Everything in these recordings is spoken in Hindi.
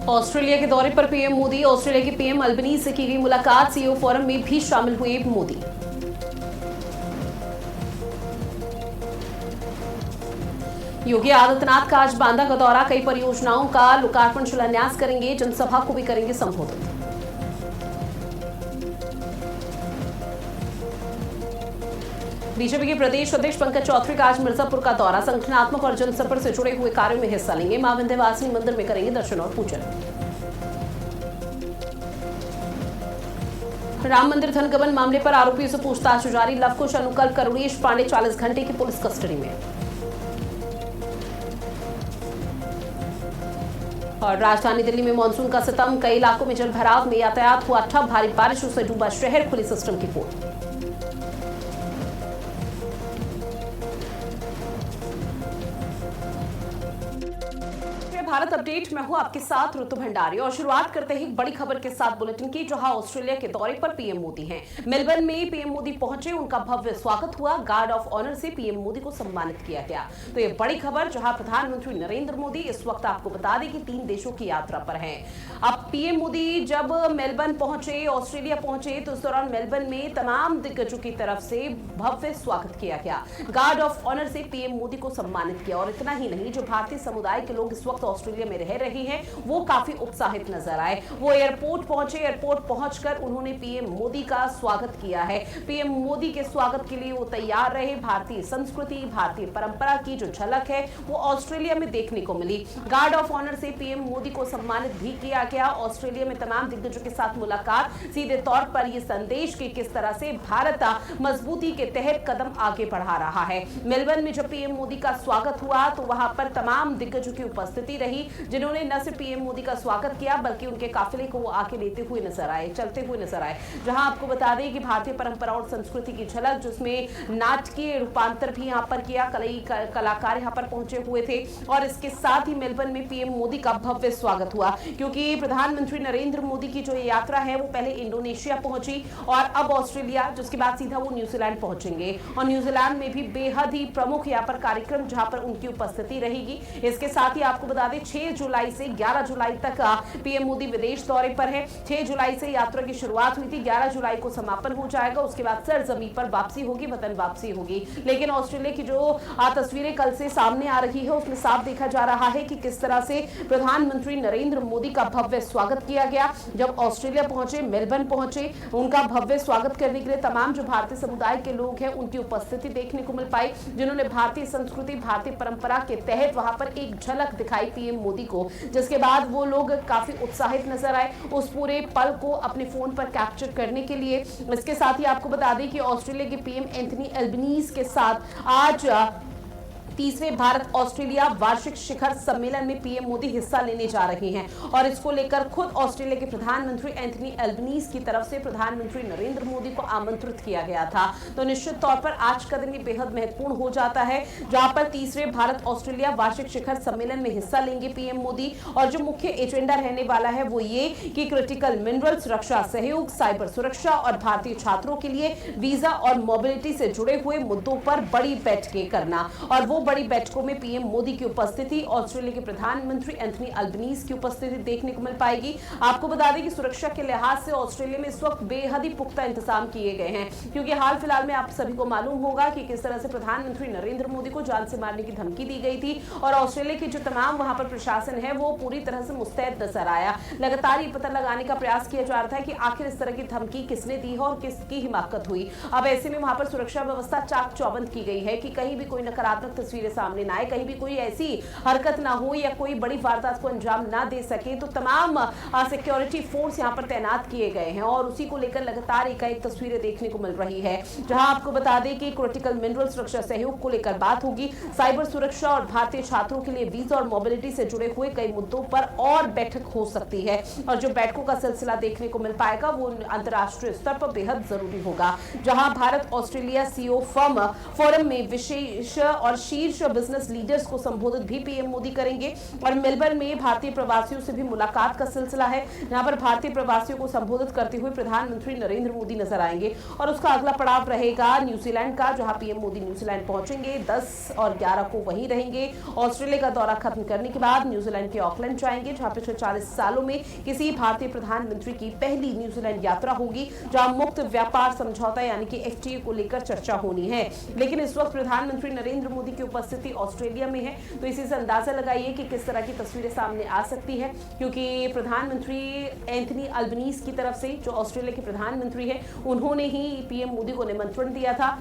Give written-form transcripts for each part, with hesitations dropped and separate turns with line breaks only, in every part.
ऑस्ट्रेलिया के दौरे पर पीएम मोदी। ऑस्ट्रेलिया के पीएम अल्बनीज से की गई मुलाकात। सीईओ फोरम में भी शामिल हुए मोदी। योगी आदित्यनाथ का आज बांदा का दौरा। कई परियोजनाओं का लोकार्पण शिलान्यास करेंगे। जनसभा को भी करेंगे संबोधित। बीजेपी के प्रदेश अध्यक्ष पंकज चौधरी का आज मिर्जापुर का दौरा। संगठनात्मक और जनसंपर्क से जुड़े हुए कार्यों में हिस्सा लेंगे। मां विंध्यवासिनी मंदिर में करेंगे दर्शन और पूजन। राम मंदिर धन गबन मामले पर आरोपियों से पूछताछ जारी। लवकुश, अनुकल्प, करुणेश पांडे 40 घंटे की पुलिस कस्टडी में। और राजधानी दिल्ली में मानसून का सितम। कई इलाकों में जलभराव में यातायात हुआ ठप। भारी बारिशों से डूबा शहर। खुली सिस्टम की पोल। भारत अपडेट में हूं आपके साथ ऋतु भंडारी और शुरुआत करते ही बड़ी खबर के साथ बुलेटिन की, जहां ऑस्ट्रेलिया के दौरे पर पीएम मोदी हैं। मेलबर्न में पीएम मोदी पहुंचे, उनका भव्य स्वागत हुआ। गार्ड ऑफ ऑनर से पीएम मोदी को सम्मानित किया गया। तो ये बड़ी खबर, जहां प्रधानमंत्री नरेंद्र मोदी इस वक्त आपको बता दें कि 3 देशों की यात्रा पर हैं। अब पीएम मोदी जब मेलबर्न पहुंचे, ऑस्ट्रेलिया पहुंचे, तो इस दौरान मेलबर्न में तमाम दिग्गजों की तरफ से भव्य स्वागत किया गया। गार्ड ऑफ ऑनर से पीएम मोदी को सम्मानित किया। और इतना ही नहीं, जो भारतीय समुदाय के लोग इस वक्त ऑस्ट्रेलिया में रह रहे हैं, वो काफी उत्साहित नजर आए। वो एयरपोर्ट पहुंचे। एयरपोर्ट पहुंचकर उन्होंने पीएम मोदी का स्वागत किया है। पीएम मोदी के स्वागत के लिए वो तैयार रहे। भारतीय संस्कृति, भारतीय परंपरा की जो झलक है, वो ऑस्ट्रेलिया में देखने को मिली। गार्ड ऑफ ऑनर से पीएम मोदी को सम्मानित भी किया गया। ऑस्ट्रेलिया में तमाम दिग्गजों के साथ मुलाकात, सीधे तौर पर यह संदेश कि किस तरह से भारत मजबूती के तहत कदम आगे बढ़ा रहा है। मेलबर्न में जब पीएम मोदी का स्वागत हुआ, तो वहां पर तमाम दिग्गजों की उपस्थिति रही, जिन्होंने न सिर्फ पीएम मोदी का स्वागत किया, बल्कि उनके काफिले को वो आके लेते हुए नजर आए, चलते हुए नजर आए। जहां आपको बता दें कि भारतीय परंपरा और संस्कृति की झलक, जिसमें नाटकीय रूपांतर भी यहां पर किया, कलाकार यहां पर पहुंचे हुए थे। और इसके साथ ही मेलबर्न में पीएम मोदी का भव्य स्वागत हुआ, क्योंकि प्रधानमंत्री नरेंद्र मोदी की जो यात्रा है, वो पहले इंडोनेशिया पहुंची और अब ऑस्ट्रेलिया, जिसके बाद सीधा वो न्यूजीलैंड पहुंचेंगे। और न्यूजीलैंड में भी बेहद ही प्रमुख यहाँ पर कार्यक्रम, जहां पर उनकी उपस्थिति रहेगी। इसके साथ ही आपको बता दें 6 जुलाई से 11 जुलाई तक पीएम मोदी विदेश दौरे पर है। 6 जुलाई से यात्रा की शुरुआत हुई थी, 11 जुलाई को समापन हो जाएगा। उसके बाद सरजमीन पर वापसी होगी, वतन वापसी होगी। लेकिन ऑस्ट्रेलिया की जो तस्वीरें कल से सामने आ रही है, उसमें साफ देखा जा रहा है कि किस तरह से प्रधानमंत्री नरेंद्र मोदी का भव्य स्वागत किया गया। जब ऑस्ट्रेलिया पहुंचे, मेलबर्न पहुंचे, उनका भव्य स्वागत करने के लिए तमाम जो भारतीय समुदाय के लोग हैं, उनकी उपस्थिति देखने को मिल पाई, जिन्होंने भारतीय संस्कृति, भारतीय परंपरा के तहत वहां पर एक झलक दिखाई पीएम मोदी को, जिसके बाद वो लोग काफी उत्साहित नजर आए उस पूरे पल को अपने फोन पर कैप्चर करने के लिए। इसके साथ ही आपको बता दें कि ऑस्ट्रेलिया के पीएम एंथनी अल्बनीज के साथ आज 30वें भारत ऑस्ट्रेलिया वार्षिक शिखर सम्मेलन में पीएम मोदी हिस्सा लेने जा रहे हैं। और इसको लेकर खुद ऑस्ट्रेलिया के प्रधानमंत्री एंथनी अल्बनीज की तरफ से प्रधानमंत्री नरेंद्र मोदी को आमंत्रित किया गया था। तो निश्चित तौर पर आज का दिन बेहद महत्वपूर्ण हो जाता है, जहां पर 30वें भारत ऑस्ट्रेलिया वार्षिक शिखर सम्मेलन में हिस्सा लेंगे पीएम मोदी। और जो मुख्य एजेंडा रहने वाला है, वो ये कि क्रिटिकल मिनरल्स, रक्षा सहयोग, साइबर सुरक्षा और भारतीय छात्रों के लिए वीजा और मोबिलिटी से जुड़े हुए मुद्दों पर बड़ी बैठकें करना। और वो बड़ी बैठकों में पीएम मोदी की उपस्थिति, ऑस्ट्रेलिया के प्रधानमंत्री एंथनी अल्बनीज की उपस्थिति देखने को मिल पाएगी। आपको बता दें कि सुरक्षा के लिहाज से ऑस्ट्रेलिया में इस वक्त बेहद ही पुख्ता इंतजाम किए गए हैं, क्योंकि हाल फिलहाल में आप सभी को मालूम होगा कि किस तरह से प्रधानमंत्री नरेंद्र मोदी को जान से मारने की धमकी दी गई थी। और ऑस्ट्रेलिया की जो तमाम वहां पर प्रशासन है, वो पूरी तरह से मुस्तैद नजर आया। लगातार ये पता लगाने का प्रयास किया जा रहा था कि आखिर इस तरह की धमकी किसने दी है और किसकी हिमाकत हुई। अब ऐसे में वहां पर सुरक्षा व्यवस्था चाक चौबंद की गई है कि कहीं भी कोई नकारात्मक तस्वीरें सामने ना आए, कहीं भी कोई ऐसी हरकत ना हो या कोई बड़ी वारदात को अंजाम ना दे सके। तो तमाम सिक्योरिटी फोर्स यहां पर तैनात किए गए हैं और उसी को लेकर लगातार एक तस्वीरें देखने को मिल रही है, जहां आपको बता दें कि क्रिटिकल मिनरल सुरक्षा सहयोग को लेकर बात होगी, साइबर सुरक्षा और भारतीय छात्रों के लिए वीजा और मोबिलिटी से जुड़े हुए कई मुद्दों पर और बैठक हो सकती है। और जो बैठकों का सिलसिला देखने को मिल पाएगा, वो अंतर्राष्ट्रीय स्तर पर बेहद जरूरी होगा, जहां भारत ऑस्ट्रेलिया सीईओ फोरम में विशेष और शीर्ष शीर्ष बिजनेस लीडर्स को संबोधित भी पीएम मोदी करेंगे। और मेलबर्न में भारतीय प्रवासियों से भी मुलाकात का सिलसिला है। यहाँ पर भारतीय प्रवासियों को संबोधित करते हुए प्रधानमंत्री नरेंद्र मोदी नजर आएंगे। और उसका अगला पड़ाव रहेगा न्यूजीलैंड का, जहां पीएम मोदी न्यूजीलैंड पहुंचेंगे। 10 और 11 को वहीं रहेंगे। ऑस्ट्रेलिया का दौरा खत्म करने के बाद न्यूजीलैंड के ऑकलैंड जाएंगे, जहां पिछले 40 सालों में किसी भारतीय प्रधानमंत्री की पहली न्यूजीलैंड यात्रा होगी, जहां मुक्त व्यापार समझौता यानी कि एफटीए को लेकर चर्चा होनी है। लेकिन इस वक्त प्रधानमंत्री नरेंद्र मोदी की उपस्थिति ऑस्ट्रेलिया में है, तो इसी से अंदाजा लगाइए कि किस तरह की तस्वीरें सामने आ सकती है। क्योंकि प्रधानमंत्री एंथनी अल्बनीज की तरफ से, जो ऑस्ट्रेलिया के प्रधानमंत्री है, उन्होंने ही पीएम मोदी को निमंत्रण दिया था।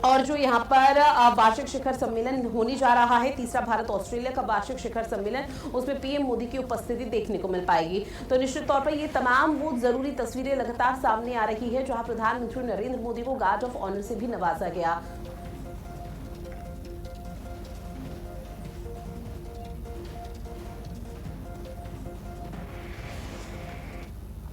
और जो यहाँ पर वार्षिक शिखर सम्मेलन होने जा रहा है, तीसरा भारत ऑस्ट्रेलिया का वार्षिक शिखर सम्मेलन, उसमें पीएम मोदी की उपस्थिति देखने को मिल पाएगी। तो निश्चित तौर पर ये तमाम वो जरूरी तस्वीरें लगातार सामने आ रही है, जहां प्रधानमंत्री नरेंद्र मोदी को गार्ड ऑफ ऑनर से भी नवाजा गया।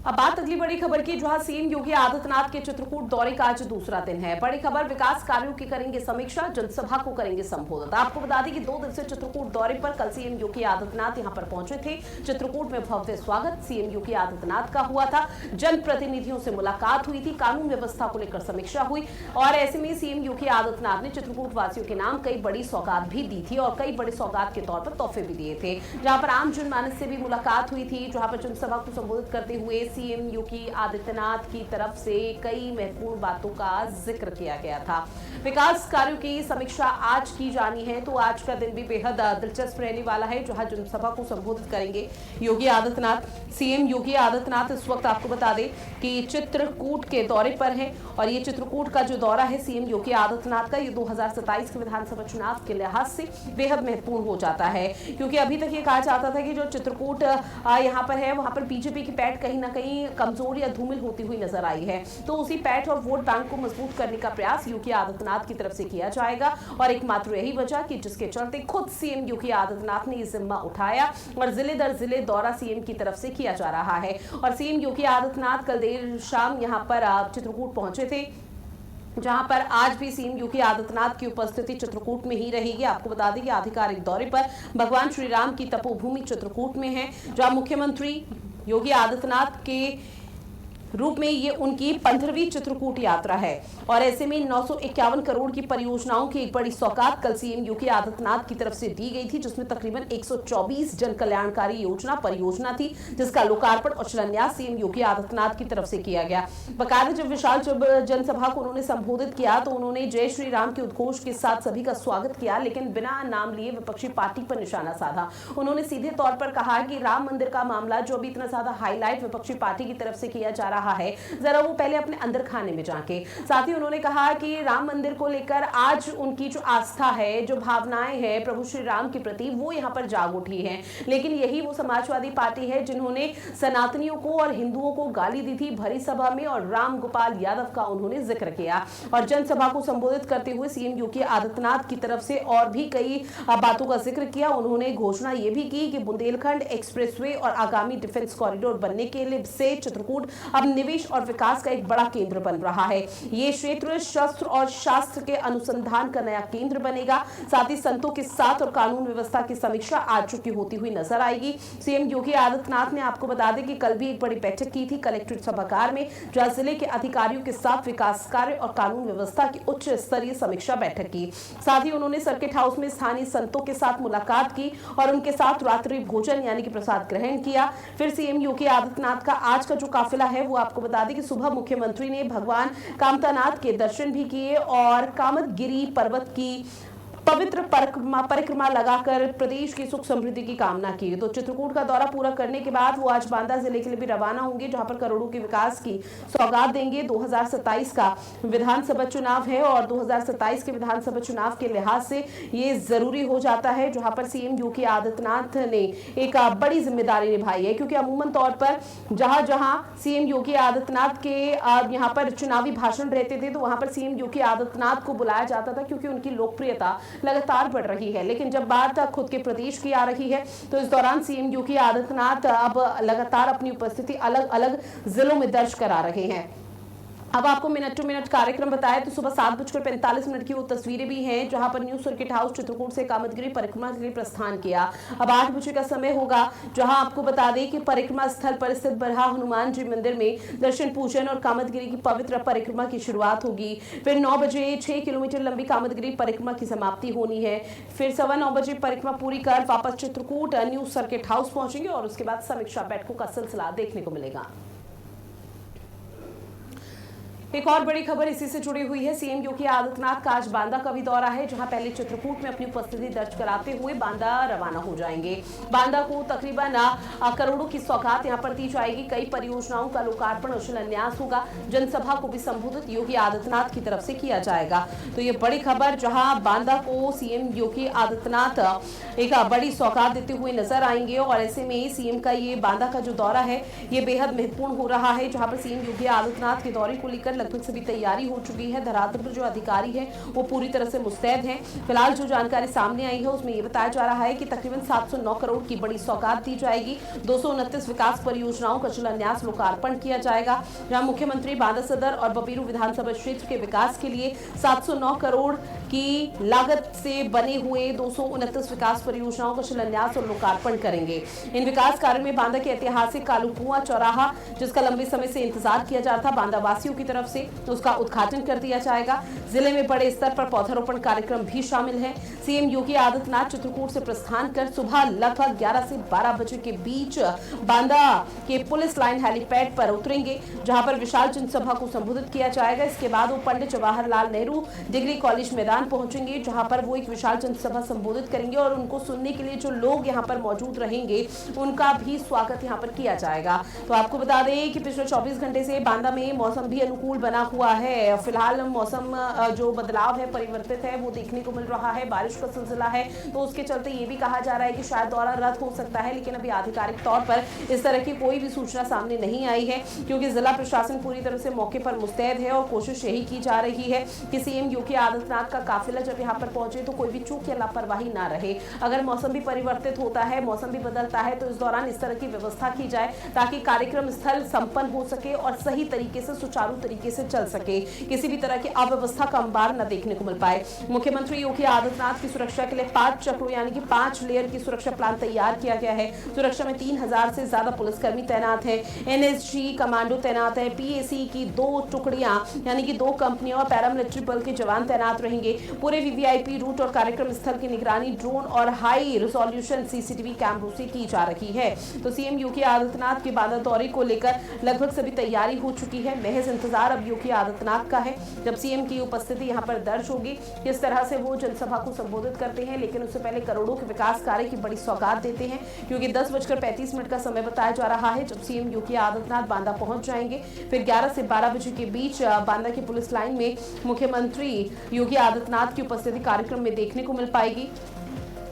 अब बात अगली बड़ी खबर की, जहां सीएम योगी आदित्यनाथ के चित्रकूट दौरे का आज दूसरा दिन है। बड़ी खबर, विकास कार्यों की करेंगे समीक्षा, जनसभा को करेंगे संबोधित। आपको बता दें कि 2 दिवसीय चित्रकूट दौरे पर कल सीएम योगी आदित्यनाथ यहां पर पहुंचे थे। चित्रकूट में भव्य स्वागत सीएम योगी आदित्यनाथ का हुआ था। जनप्रतिनिधियों से मुलाकात हुई थी, कानून व्यवस्था को लेकर समीक्षा हुई। और ऐसे में सीएम योगी आदित्यनाथ ने चित्रकूट वासियों के नाम कई बड़ी सौगात भी दी थी और कई बड़े सौगात के तौर पर तोहफे भी दिए थे। जहां पर आम जनमानस से भी मुलाकात हुई थी, जहां पर जनसभा को संबोधित करते हुए सीएम योगी आदित्यनाथ की तरफ से कई महत्वपूर्ण बातों का जिक्र किया गया था। विकास कार्यों की समीक्षा आज की जानी है, तो आज का दिन भी बेहद दिलचस्प रहने वाला है, जहां जनसभा को संबोधित करेंगे योगी आदित्यनाथ। सीएम योगी आदित्यनाथ इस वक्त आपको बता दें कि चित्रकूट के दौरे पर है। और ये चित्रकूट का जो दौरा है सीएम योगी आदित्यनाथ का, ये 2027 के विधानसभा चुनाव के लिहाज से बेहद महत्वपूर्ण हो जाता है। क्योंकि अभी तक ये कहा जाता था कि जो चित्रकूट यहाँ पर है, वहां पर बीजेपी की पैठ कहीं ना कहीं कमजोर या धूमिल होती हुई नजर आई है। तो उसी पैठ और वोट बैंक को मजबूत करने का प्रयास योगी आदित्यनाथ की तरफ से किया जाएगा। और एकमात्र यही वजह कि जिसके चलते खुद सीएम योगी आदित्यनाथ ने ये जिम्मा उठाया और जिले दर जिले दौरा सीएम की तरफ से किया जा रहा है। और सीएम योगी आदित्यनाथ कल देर शाम यहाँ पर चित्रकूट पहुंचे थे, जहां पर आज भी सीएम योगी आदित्यनाथ की उपस्थिति चित्रकूट में ही रहेगी। आपको बता दें कि आधिकारिक दौरे पर भगवान श्री राम की तपोभूमि चित्रकूट में है, जहां मुख्यमंत्री योगी आदित्यनाथ के रूप में ये उनकी 15वीं चित्रकूट यात्रा है। और ऐसे में 951 करोड़ की परियोजनाओं की एक बड़ी सौगात कल सीएम योगी आदित्यनाथ की तरफ से दी गई थी, जिसमें तकरीबन 124 जन कल्याणकारी परियोजना थी, जिसका लोकार्पण और शिलान्यास सीएम योगी आदित्यनाथ की तरफ से किया गया। बकायदा जब विशाल जनसभा को उन्होंने संबोधित किया, तो उन्होंने जय श्री राम के उद्घोष के साथ सभी का स्वागत किया, लेकिन बिना नाम लिए विपक्षी पार्टी पर निशाना साधा। उन्होंने सीधे तौर पर कहा कि राम मंदिर का मामला जो अभी इतना ज्यादा हाईलाइट विपक्षी पार्टी की तरफ से किया जा रहा है, जरा वो पहले अपने अंदर खाने में जाके। साथ ही उन्होंने कहा कि राम मंदिर को लेकर आज उनकी जो आस्था है, जो भावनाएं हैं प्रभु श्री राम के प्रति, वो यहाँ पर जाग उठी है। लेकिन यही वो समाजवादी पार्टी है जिन्होंने सनातनियों को और हिंदुओं को गाली दी थी भरी सभा में, और राम गोपाल यादव का उन्होंने जिक्र किया। और जनसभा को संबोधित करते हुए सीएम योगी आदित्यनाथ की तरफ से और भी कई बातों का जिक्र किया। उन्होंने घोषणा ये भी की कि बुंदेलखंड एक्सप्रेसवे और आगामी डिफेंस कॉरिडोर बनने के लिए से चित्रकूट अब निवेश और विकास का एक बड़ा केंद्र बन रहा है। ये क्षेत्र शस्त्र और शास्त्र के अनुसंधान का नया केंद्र बनेगा। साथ ही संतों के साथ और कानून व्यवस्था की समीक्षा आज चुकी होती हुई नजर आएगी। सीएम योगी आदित्यनाथ ने आपको बता दें कि कल भी एक बड़ी बैठक की थी कलेक्ट्रेट सभागार में, जहां जिले के अधिकारियों के साथ विकास कार्य और कानून व्यवस्था की उच्च स्तरीय समीक्षा बैठक की। साथ ही उन्होंने सर्किट हाउस में स्थानीय संतों के साथ मुलाकात की और उनके साथ रात्रि भोजन यानी कि प्रसाद ग्रहण किया। फिर सीएम योगी आदित्यनाथ का आज का जो काफिला है, वो आपको बता दें कि सुबह मुख्यमंत्री ने भगवान कामतानाथ के दर्शन भी किए और कामतगिरी पर्वत की पवित्र परिक्रमा लगाकर प्रदेश की सुख समृद्धि की कामना की। तो चित्रकूट का दौरा पूरा करने के बाद वो आज बांदा जिले के लिए भी रवाना होंगे, जहां पर करोड़ों के विकास की सौगात देंगे। 2027 का विधानसभा चुनाव है और 2027 के विधानसभा चुनाव के लिहाज से ये जरूरी हो जाता है, जहां पर सीएम योगी आदित्यनाथ ने एक बड़ी जिम्मेदारी निभाई है। क्योंकि अमूमन तौर पर जहां जहां सीएम योगी आदित्यनाथ के यहाँ पर चुनावी भाषण रहते थे, तो वहां पर सीएम योगी आदित्यनाथ को बुलाया जाता था, क्योंकि उनकी लोकप्रियता लगातार बढ़ रही है। लेकिन जब बात खुद के प्रदेश की आ रही है, तो इस दौरान सीएम योगी आदित्यनाथ अब लगातार अपनी उपस्थिति अलग अलग जिलों में दर्ज करा रहे हैं। अब आपको मिनट टू मिनट कार्यक्रम बताया तो सुबह 7:45 की वो तस्वीरें भी हैं जहां पर न्यू सर्किट हाउस चित्रकूट से कामदगिरी परिक्रमा के लिए प्रस्थान किया। अब 8 बजे का समय होगा जहां आपको बता दें कि परिक्रमा स्थल पर स्थित बरहा हनुमान जी मंदिर में दर्शन पूजन और कामदगिरी की पवित्र परिक्रमा की शुरुआत होगी। फिर 9 बजे 6 किलोमीटर लंबी कामदगिरी परिक्रमा की समाप्ति होनी है। फिर 9:15 बजे परिक्रमा पूरी कर वापस चित्रकूट न्यू सर्किट हाउस पहुंचेंगे और उसके बाद समीक्षा बैठकों का सिलसिला देखने को मिलेगा। एक और बड़ी खबर इसी से जुड़ी हुई है। सीएम योगी आदित्यनाथ का आज बांदा का भी दौरा है जहां पहले चित्रकूट में अपनी उपस्थिति दर्ज कराते हुए बांदा रवाना हो जाएंगे। बांदा को तकरीबन करोड़ों की सौगात यहां पर दी जाएगी। कई परियोजनाओं का लोकार्पण और शिलान्यास होगा। जनसभा को भी संबोधित योगी आदित्यनाथ की तरफ से किया जाएगा। तो ये बड़ी खबर जहां बांदा को सीएम योगी आदित्यनाथ एक बड़ी सौगात देते हुए नजर आएंगे और ऐसे में सीएम का ये बांदा का जो दौरा है ये बेहद महत्वपूर्ण हो रहा है जहां पर सीएम योगी आदित्यनाथ के दौरे को लेकर लगभग सभी तैयारी हो चुकी है। धरातल पर जो अधिकारी हैं वो पूरी तरह से मुस्तैद हैं। फिलहाल जो जानकारी सामने आई है उसमें ये बताया जा रहा है कि तकरीबन 709 करोड़ की बड़ी सौगात दी जाएगी। 229 विकास परियोजनाओं का शिलान्यास लोकार्पण किया जाएगा जहां मुख्यमंत्री बांदा सदर और बबीरू विधानसभा क्षेत्र के विकास के लिए 709 करोड़ की लागत से बने हुए 229 विकास परियोजनाओं का शिलान्यास और लोकार्पण करेंगे। इन विकास कार्यों में बांदा के ऐतिहासिक कालूकुआं चौराहा जिसका लंबे समय से इंतजार किया जा रहा था बांदा वासियों की तरफ से उसका उद्घाटन कर दिया जाएगा। जिले में बड़े स्तर पर पौधारोपण कार्यक्रम भी शामिल है। सीएम योगी आदित्यनाथ चित्रकूट से प्रस्थान कर सुबह लगभग 11 से 12 बजे के बीच बांदा के पुलिस लाइन हेलीपैड पर उतरेंगे जहां पर विशाल जनसभा को संबोधित किया जाएगा। इसके बाद वो पंडित जवाहरलाल नेहरू डिग्री कॉलेज मैदान पहुंचेंगे जहां पर वो एक विशाल जनसभा संबोधित करेंगे और उनको सुनने के लिए जो लोग यहां पर मौजूद रहेंगे उनका भी स्वागत यहां पर किया जाएगा। तो आपको बता दें कि पिछले 24 घंटे से बांदा में मौसम भी अनुकूल बना हुआ है। फिलहाल मौसम जो बदलाव है परिवर्तित है वो देखने को मिल रहा है। बारिश का सिलसिला है तो उसके चलते ये भी कहा जा रहा है कि शायद दौरा रद्द हो सकता है लेकिन अभी आधिकारिक तौर पर इस तरह की कोई भी सूचना सामने नहीं आई है क्योंकि जिला प्रशासन पूरी तरह से मौके पर मुस्तैद है और कोशिश यही की जा रही है कि सीएम योगी आदित्यनाथ का काफिला जब यहाँ पर पहुंचे तो कोई भी चूक या लापरवाही ना रहे। अगर मौसम भी परिवर्तित होता है मौसम भी बदलता है तो इस दौरान इस तरह की व्यवस्था की जाए ताकि कार्यक्रम स्थल संपन्न हो सके और सही तरीके से सुचारू तरीके से चल सके। किसी भी तरह की अव्यवस्था का अंबार न देखने को मिल पाए। मुख्यमंत्री योगी आदित्यनाथ की सुरक्षा के लिए 5 चक्रों यानी कि 5 लेयर की सुरक्षा प्लान तैयार किया गया है। सुरक्षा में 3000 से ज्यादा पुलिसकर्मी तैनात हैं। एनएसजी कमांडो तैनात है। पीएसी की 2 टुकड़ियां यानी कि 2 कंपनियां और पैरामिलिट्री बल के जवान तैनात रहेंगे। पूरे वीवीआईपी रूट और कार्यक्रम स्थल की निगरानी ड्रोन और हाई रिजोल्यूशन सीसीटीवी कैमरों से की जा रही है। तो सीएम योगी आदित्यनाथ के बांदा दौरे को लेकर लगभग सभी तैयारी हो चुकी है। महज इंतजार अब योगी आदित्यनाथ का है जब सीएम की उपस्थिति यहां पर दर्ज होगी किस तरह से वो जनसभा को संबोधित करते हैं। लेकिन उससे पहले करोड़ों के विकास कार्य की बड़ी सौगात देते हैं क्योंकि 10:35 का समय बताया जा रहा है जब सीएम योगी आदित्यनाथ बांदा पहुंच जाएंगे। फिर 11 से 12 बजे के बीच बांदा की पुलिस लाइन में मुख्यमंत्री योगी आदित्यनाथ की उपस्थिति कार्यक्रम में देखने को मिल पाएगी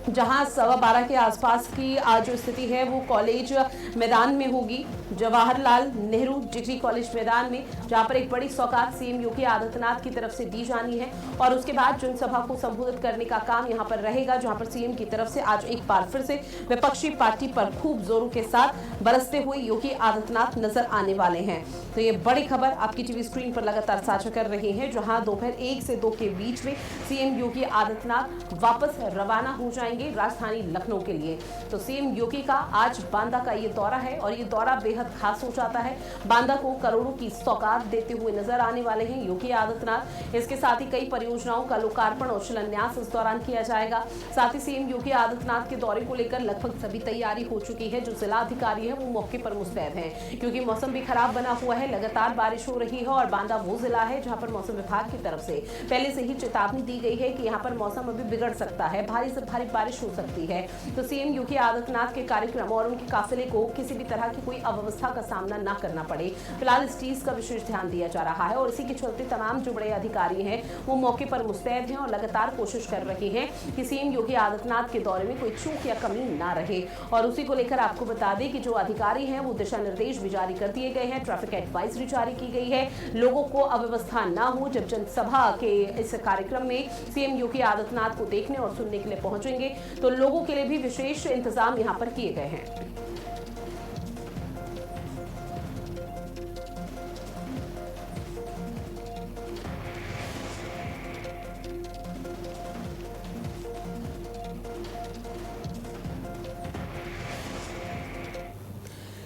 जहां 12:15 के आसपास की जो स्थिति है वो कॉलेज मैदान में होगी जवाहरलाल नेहरू डिग्री कॉलेज मैदान में जहां पर एक बड़ी सौगात सीएम योगी आदित्यनाथ की तरफ से दी जानी है और उसके बाद जनसभा को संबोधित करने का काम यहां पर रहेगा जहां पर सीएम की तरफ से आज एक बार फिर से विपक्षी पार्टी पर खूब जोरों के साथ बरसते हुए योगी आदित्यनाथ नजर आने वाले हैं। तो ये बड़ी खबर आपकी टीवी स्क्रीन पर लगातार साझा कर रहे हैं जहां दोपहर 1 से 2 के बीच में सीएम योगी आदित्यनाथ वापस रवाना हो जाएंगे राजधानी लखनऊ के लिए। तो सीएम योगी का आज बांदा का ये दौरा है और ये दौरा बेहद खास हो जाता है। बांदा को करोड़ों की सौगात देते हुए नजर आने वाले हैं योगी आदित्यनाथ। इसके साथ ही कई परियोजनाओं का लोकार्पण और शिलान्यास इस दौरान किया जाएगा। साथ ही सीएम योगी आदित्यनाथ के दौरे को लेकर लगभग सभी तैयारी हो चुकी है। जो जिला अधिकारी है वो मौके पर मुस्तैद हैं क्योंकि मौसम भी खराब बना हुआ है। लगातार बारिश हो रही है और बांदा वो जिला है जहां पर मौसम विभाग की तरफ से पहले से ही चेतावनी दी गई है कि यहाँ पर मौसम अभी बिगड़ सकता है, भारी से भारी बारिश हो सकती है। तो सीएम योगी आदित्यनाथ के कार्यक्रम और उनके काफिले को किसी भी तरह की कोई अव्यवस्था का सामना न करना पड़े, फिलहाल इस चीज का विशेष ध्यान दिया जा रहा है और इसी के चलते तमाम जो बड़े अधिकारी हैं वो मौके पर मुस्तैद हैं और लगातार कोशिश कर रहे हैं कि सीएम योगी आदित्यनाथ के दौरे में कोई चूक या कमी ना रहे। और उसी को लेकर आपको बता दें कि जो अधिकारी हैं वो दिशा निर्देश भी जारी कर दिए गए हैं। ट्रैफिक एडवाइजरी जारी की गई है, लोगों को अव्यवस्था ना हो जब जनसभा के इस कार्यक्रम में सीएम योगी आदित्यनाथ को देखने और सुनने के लिए पहुंचेंगे तो लोगों के लिए भी विशेष इंतजाम यहां पर किए गए हैं।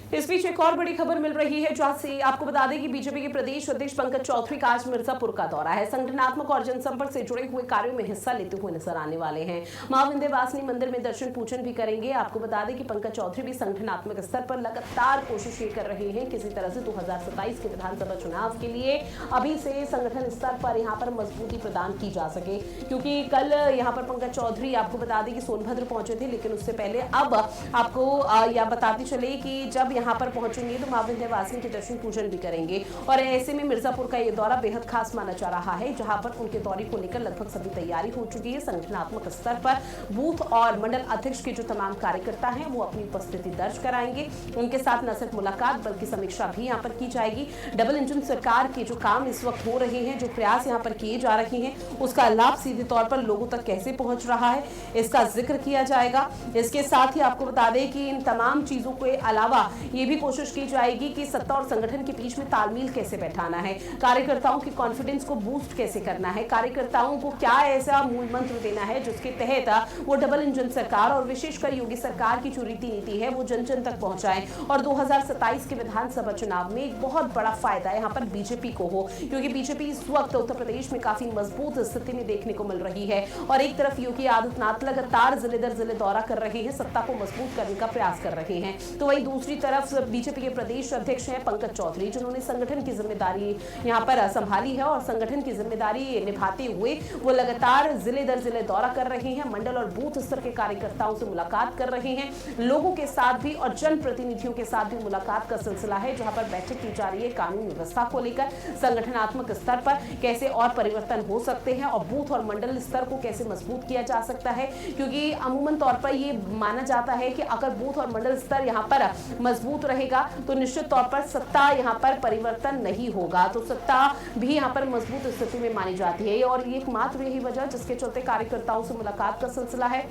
इस बीच एक और बड़ी खबर मिल रही है, जहां से आपको बता दें कि बीजेपी के प्रदेश अध्यक्ष पंकज चौधरी का आज मिर्जापुर का दौरा है। संगठनात्मक और जनसंपर्क से जुड़े हुए कार्यों में हिस्सा लेते हुए नजर आने वाले हैं। मां विंध्यवासिनी मंदिर में दर्शन पूजन भी करेंगे। आपको बता दें कि पंकज चौधरी भी संगठनात्मक स्तर पर लगातार कोशिश ये कर रहे हैं किसी तरह से 2027 के विधानसभा चुनाव के लिए अभी से संगठन स्तर पर यहाँ पर मजबूती प्रदान की जा सके, क्योंकि कल यहाँ पर पंकज चौधरी आपको बता दें कि सोनभद्र पहुंचे थे, लेकिन उससे पहले अब आपको यह बताते चले कि जब यहाँ पर पहुंचेंगे तो मां विंध्यवासिनी के दर्शन पूजन भी करेंगे। और ऐसे में मिर्जापुर का ये दौरा बेहद खास माना जा रहा है, जहां पर उनके दौरे को लेकर लगभग सभी तैयारी हो चुकी है। संगठनात्मक स्तर पर बूथ और मंडल अध्यक्ष के जो तमाम कार्यकर्ता हैं वो अपनी उपस्थिति दर्ज कराएंगे। उनके साथ न सिर्फ मुलाकात बल्कि समीक्षा भी यहाँ पर की जाएगी। डबल इंजन सरकार के जो काम इस वक्त हो रहे हैं, जो प्रयास यहाँ पर किए जा रहे हैं, उसका लाभ सीधे तौर पर लोगों तक कैसे पहुंच रहा है, इसका जिक्र किया जाएगा। इसके साथ ही आपको बता दें कि इन तमाम चीजों के अलावा ये भी कोशिश की जाएगी कि सत्ता और संगठन के बीच में तालमेल कैसे बैठाना है, कार्यकर्ताओं की कॉन्फिडेंस को बूस्ट कैसे करना है, कार्यकर्ताओं को क्या ऐसा मूल मंत्र देना है जिसके तहत वो डबल इंजन सरकार और विशेषकर योगी सरकार की जो रीति नीति है वो जन जन तक पहुंचाएं और 2027 के विधानसभा चुनाव में एक बहुत बड़ा फायदा यहाँ पर बीजेपी को हो, क्योंकि बीजेपी इस वक्त उत्तर प्रदेश में काफी मजबूत स्थिति में देखने को मिल रही है। और एक तरफ योगी आदित्यनाथ लगातार जिले दर जिले दौरा कर रहे हैं, सत्ता को मजबूत करने का प्रयास कर रहे हैं, तो वहीं दूसरी तरफ बीजेपी के प्रदेश अध्यक्ष हैं पंकज चौधरी, जिन्होंने संगठन की जिम्मेदारी यहाँ पर संभाली है और संगठन की जिम्मेदारी निभाते हुए वो लगातार जिले दर जिले दौरा कर रहे हैं, मंडल और बूथ स्तर के कार्यकर्ताओं से मुलाकात कर रहे हैं, लोगों के साथ भी और जनप्रतिनिधियों के साथ भी मुलाकात का सिलसिला है, जहां पर बैठक की जा रही है कानून व्यवस्था को लेकर, संगठनात्मक स्तर पर कैसे और परिवर्तन हो सकते हैं और बूथ और मंडल स्तर को कैसे मजबूत किया जा सकता है, क्योंकि अमूमन तौर पर ये माना जाता है कि अगर बूथ और मंडल स्तर यहाँ पर मजबूत रहेगा तो निश्चित तौर पर सत्ता यहाँ पर परिवर्तन नहीं होगा, तो सत्ता भी यहाँ पर मजबूत स्थिति में मानी जाती है। और ये एकमात्र यही वजह जिसके चलते कार्यकर्ताओं से मुलाकात का सिलसिला है,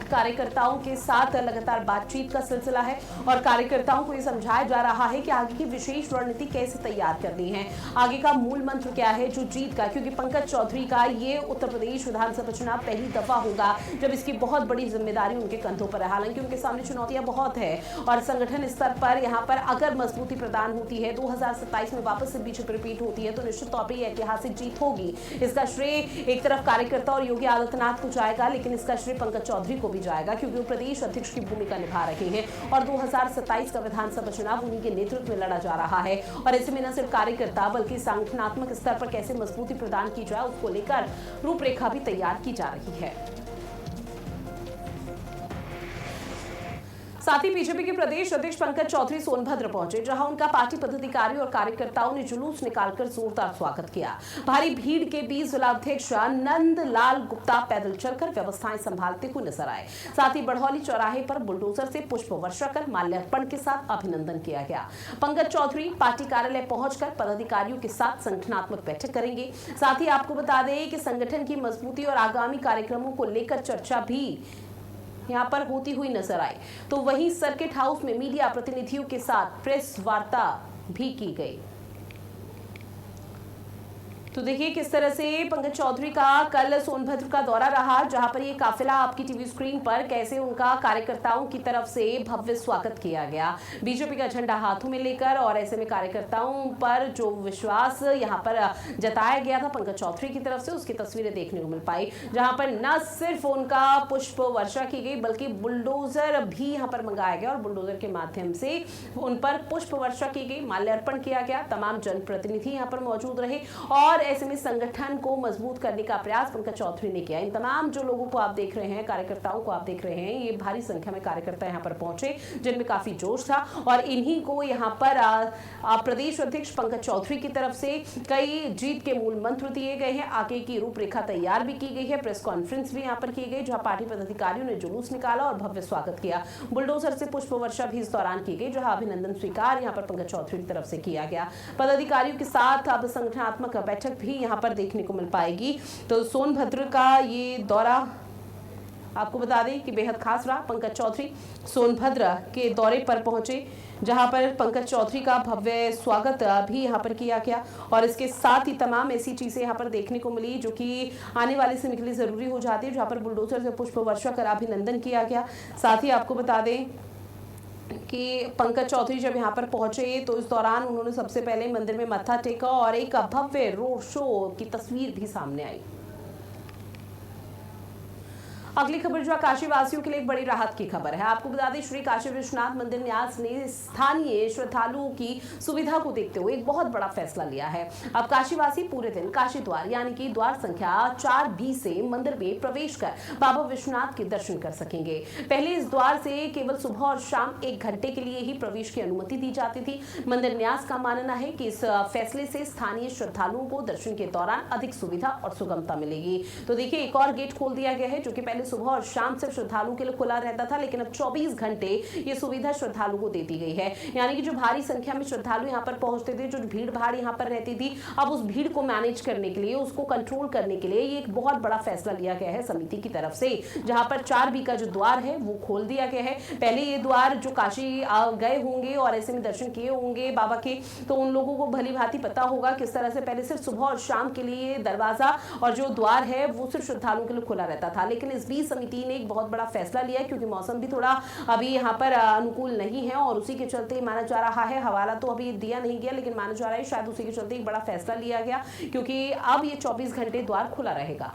कार्यकर्ताओं के साथ लगातार बातचीत का सिलसिला है और कार्यकर्ताओं को ये समझाया जा रहा है कि आगे की विशेष रणनीति कैसे तैयार करनी है, आगे का मूल मंत्र क्या है जो जीत का, क्योंकि पंकज चौधरी का ये उत्तर प्रदेश विधानसभा चुनाव पहली दफा होगा जब इसकी बहुत बड़ी जिम्मेदारी उनके कंधों पर है। हालांकि उनके सामने चुनौतियां बहुत है और संगठन स्तर पर यहाँ पर अगर मजबूती प्रदान होती है, 2027 में वापस से बीजेपी रिपीट होती है, तो निश्चित तौर पर यह ऐतिहासिक जीत होगी। इसका श्रेय एक तरफ कार्यकर्ता और योगी आदित्यनाथ को जाएगा, लेकिन इसका श्रेय पंकज चौधरी को जाएगा, क्योंकि वो प्रदेश अध्यक्ष की भूमिका निभा रहे हैं और 2027 का विधानसभा चुनाव उन्हीं के नेतृत्व में लड़ा जा रहा है। और ऐसे में न सिर्फ कार्यकर्ता बल्कि संगठनात्मक स्तर पर कैसे मजबूती प्रदान की जाए उसको लेकर रूपरेखा भी तैयार की जा रही है। साथ ही बीजेपी के प्रदेश अध्यक्ष पंकज चौधरी सोनभद्र पहुंचे, जहां उनका पार्टी पदाधिकारियों और कार्यकर्ताओं ने जुलूस निकालकर जोरदार स्वागत किया। भारी भीड़ के बीच जिलाध्यक्ष नंदलाल गुप्ता पैदल चलकर व्यवस्थाएं संभालते हुए नजर आए। साथ ही बढ़ौली चौराहे पर बुलडोजर से पुष्प वर्षा कर माल्यार्पण के साथ अभिनंदन किया गया। पंकज चौधरी पार्टी कार्यालय पहुंचकर पदाधिकारियों के साथ संगठनात्मक बैठक करेंगे। साथ ही आपको बता दें कि संगठन की मजबूती और आगामी कार्यक्रमों को लेकर चर्चा भी यहाँ पर होती हुई नजर आई। तो वहीं सर्किट हाउस में मीडिया प्रतिनिधियों के साथ प्रेस वार्ता भी की गई। तो देखिए किस तरह से पंकज चौधरी का कल सोनभद्र का दौरा रहा, जहां पर ये काफिला आपकी टीवी स्क्रीन पर कैसे उनका कार्यकर्ताओं की तरफ से भव्य स्वागत किया गया, बीजेपी का झंडा हाथों में लेकर। और ऐसे में कार्यकर्ताओं पर जो विश्वास यहां पर जताया गया था पंकज चौधरी की तरफ से, उसकी तस्वीरें देखने को मिल पाई, जहां पर न सिर्फ उनका पुष्प वर्षा की गई बल्कि बुलडोजर भी यहां पर मंगाया गया और बुलडोजर के माध्यम से उन पर पुष्प वर्षा की गई, माल्यार्पण किया गया। तमाम जनप्रतिनिधि यहाँ पर मौजूद रहे और ऐसे में संगठन को मजबूत करने का प्रयास पंकज चौधरी ने किया। इन तमाम जो लोगों को आप देख रहे हैं, कार्यकर्ताओं को आप देख रहे हैं, ये भारी संख्या में कार्यकर्ता यहाँ पर पहुंचे जिनमें काफी जोश था और इन्हीं को यहाँ पर प्रदेश अध्यक्ष पंकज चौधरी की तरफ से कई जीत के मूल मंत्र दिए गए हैं। आगे की रूपरेखा तैयार भी की गई है, प्रेस कॉन्फ्रेंस भी यहाँ पर की गई, जहाँ पार्टी पदाधिकारियों ने जुलूस निकाला और भव्य स्वागत किया। बुलडोजर से पुष्प वर्षा भी इस दौरान की गई, जहाँ अभिनंदन स्वीकार यहाँ पर पंकज चौधरी की तरफ से किया गया। पदाधिकारियों के साथ अब संगठनात्मक बैठक भी यहाँ पर देखने को मिल पाएगी। तो सोनभद्र का ये दौरा आपको बता दें कि बेहद खास रहा। पंकज चौधरी सोनभद्र के दौरे पर पहुंचे, जहां पर पंकज चौधरी का भव्य स्वागत भी यहां पर किया गया और इसके साथ ही तमाम ऐसी चीजें यहां पर देखने को मिली जो कि आने वाले समय के लिए जरूरी हो जाती है, जहां पर बुलडोजर से पुष्प वर्षा कर अभिनंदन किया गया। साथ ही आपको बता दें कि पंकज चौधरी जब यहाँ पर पहुंचे तो इस दौरान उन्होंने सबसे पहले मंदिर में मत्था टेका और एक भव्य रोड शो की तस्वीर भी सामने आई। अगली खबर जो काशी वासियों के लिए एक बड़ी राहत की खबर है। आपको बता दें, श्री काशी विश्वनाथ मंदिर न्यास ने स्थानीय श्रद्धालुओं की सुविधा को देखते हुए एक बहुत बड़ा फैसला लिया है। अब काशीवासी पूरे दिन काशी द्वार यानी कि द्वार संख्या 4B से मंदिर में प्रवेश कर बाबा विश्वनाथ के दर्शन कर सकेंगे। पहले इस द्वार से केवल सुबह और शाम 1 घंटे के लिए ही प्रवेश की अनुमति दी जाती थी। मंदिर न्यास का मानना है कि इस फैसले से स्थानीय श्रद्धालुओं को दर्शन के दौरान अधिक सुविधा और सुगमता मिलेगी। तो देखिए, एक और गेट खोल दिया गया है जो कि पहले सुबह और शाम सिर्फ श्रद्धालुओं के लिए खुला रहता था, लेकिन अब 24 घंटे ये सुविधा श्रद्धालुओं को दे दी गई है। यानी कि जो भारी संख्या में श्रद्धालु यहाँ पर पहुंचते थे, जो भीड़ भाड़ यहाँ पर रहती थी, अब उस भीड़ को मैनेज करने के लिए, उसको कंट्रोल करने के लिए ये एक बहुत बड़ा फैसला लिया गया है समिति की तरफ से, जहां पर 4B का जो द्वार है वो खोल दिया गया है। पहले ये द्वार जो काशी गए होंगे और ऐसे में दर्शन किए होंगे बाबा के, तो उन लोगों को भली भांति पता होगा किस तरह से पहले सिर्फ सुबह और शाम के लिए दरवाजा और जो द्वार है वो सिर्फ श्रद्धालुओं के लिए खुला रहता था। लेकिन इस बीच समिति ने एक बहुत बड़ा फैसला लिया है, क्योंकि मौसम भी थोड़ा अभी यहाँ पर अनुकूल नहीं है और उसी के चलते माना जा रहा है, हवाला तो अभी दिया नहीं गया लेकिन माना जा रहा है शायद उसी के चलते एक बड़ा फैसला लिया गया, क्योंकि अब ये 24 घंटे द्वार खुला रहेगा।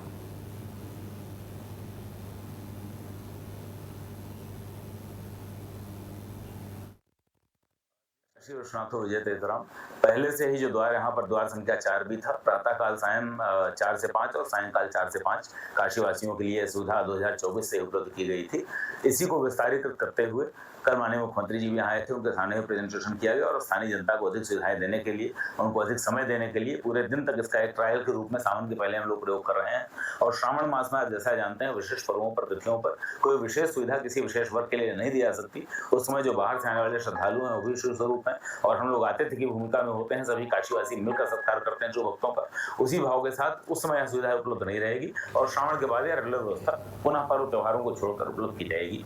श्री विश्वनाथ विजय तेतराम, पहले से ही जो द्वार यहाँ पर द्वार संख्या 4B था, प्रातःकाल सायं 4 से 5 और सायंकाल 4 से 5 काशीवासियों के लिए सुविधा 2024 से उपलब्ध की गई थी। इसी को विस्तारित करते हुए कल माननीय मुख्यमंत्री जी भी यहाँ आए थे, उनके सामने में प्रेजेंटेशन किया गया और स्थानीय जनता को अधिक सुविधाएं देने के लिए, उनको अधिक समय देने के लिए पूरे दिन तक इसका एक ट्रायल के रूप में सावन के पहले हम लोग प्रयोग कर रहे हैं। और श्रावण मास में जैसा जानते हैं, विशेष पर्वों पर, तिथियों पर कोई विशेष सुविधा किसी विशेष वर्ग के लिए नहीं दी जा सकती। उस समय जो बाहर से आने वाले श्रद्धालु हैं वो भी शिव स्वरूप हैं और हम लोग आतिथ्य की भूमिका में होते हैं, सभी काशीवासी मिलकर सत्कार करते हैं जो भक्तों का, उसी भाव के साथ उस समय यह सुविधा उपलब्ध नहीं रहेगी और श्रावण के बाद यह रेगुलर व्यवस्था पुनः पर्व त्योहारों को छोड़कर उपलब्ध की जाएगी।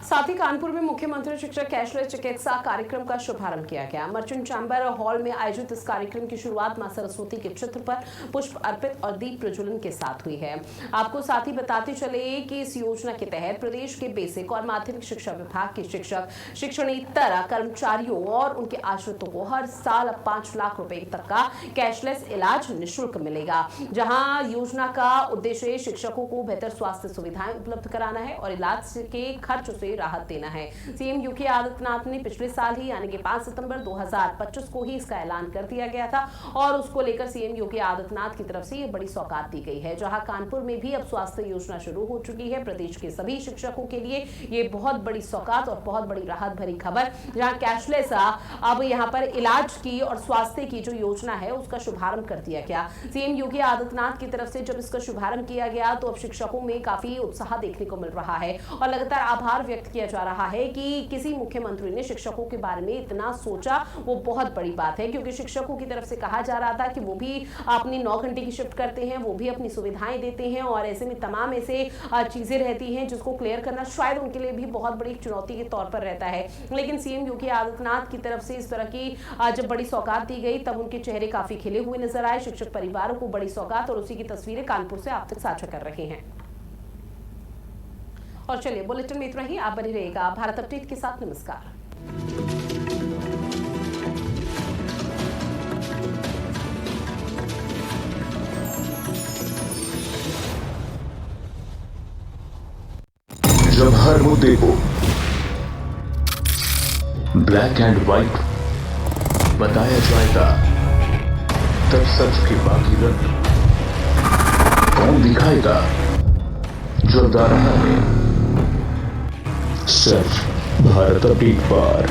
साथ ही कानपुर में मुख्यमंत्री शिक्षक कैशलेस चिकित्सा कार्यक्रम का शुभारंभ किया गया। मर्चेंट चैम्बर हॉल में आयोजित इस कार्यक्रम की शुरुआत मां सरस्वती के चित्र पर पुष्प अर्पित और दीप प्रज्वलन के साथ हुई है। आपको साथ ही बताते चले कि इस योजना के तहत प्रदेश के बेसिक और माध्यमिक शिक्षा विभाग के शिक्षक, शिक्षणेतर कर्मचारियों और उनके आश्रितों को हर साल 5 लाख रुपए तक का कैशलेस इलाज निःशुल्क मिलेगा। जहां योजना का उद्देश्य शिक्षकों को बेहतर स्वास्थ्य सुविधाएं उपलब्ध कराना है और इलाज के खर्च से राहत देना है। सीएम योगी आदित्यनाथ ने पिछले साल ही यानी कि 5 सितंबर 2025 को ही इसका ऐलान कर दिया गया था और उसको लेकर सीएम योगी आदित्यनाथ की तरफ से ये बड़ी सौगात दी गई है। जहां कानपुर में भी अब स्वास्थ्य योजना शुरू हो चुकी है। प्रदेश के सभी शिक्षकों के लिए ये बहुत बड़ी सौगात और बहुत बड़ी राहत भरी खबर, जहां कैशलेस अब यहाँ पर इलाज की और स्वास्थ्य की जो योजना है उसका शुभारंभ कर दिया गया। सीएम योगी आदित्यनाथ की तरफ से जब इसका शुभारंभ किया गया तो अब शिक्षकों में काफी उत्साह देखने को मिल रहा है और लगातार आभार व्यक्त किया जा रहा है कि किसी मुख्यमंत्री ने शिक्षकों के बारे में इतना सोचा, वो बहुत बड़ी बात है। क्योंकि शिक्षकों की तरफ से कहा जा रहा था कि वो भी अपनी 9 घंटे की शिफ्ट करते हैं, वो भी अपनी सुविधाएं देते हैं और ऐसे में तमाम ऐसे चीजें रहती हैं जिसको क्लियर करना शायद उनके लिए भी बहुत बड़ी चुनौती के तौर पर रहता है। लेकिन सीएम योगी आदित्यनाथ की तरफ से इस तरह की जब बड़ी सौगात दी गई तब उनके चेहरे काफी खिले हुए नजर आए। शिक्षक परिवारों को बड़ी सौगात और उसी की तस्वीरें कानपुर से आप तक साझा कर रहे हैं। और चलिए बुलेटिन में इतना ही। आप बने रहिएगा भारत अपडेट के साथ। नमस्कार।
जब हर मुद्दे को ब्लैक एंड व्हाइट बताया जाएगा तब सच के बाकी रंग कौन दिखाएगा? जो रहा है सच भारत अपडेट पर।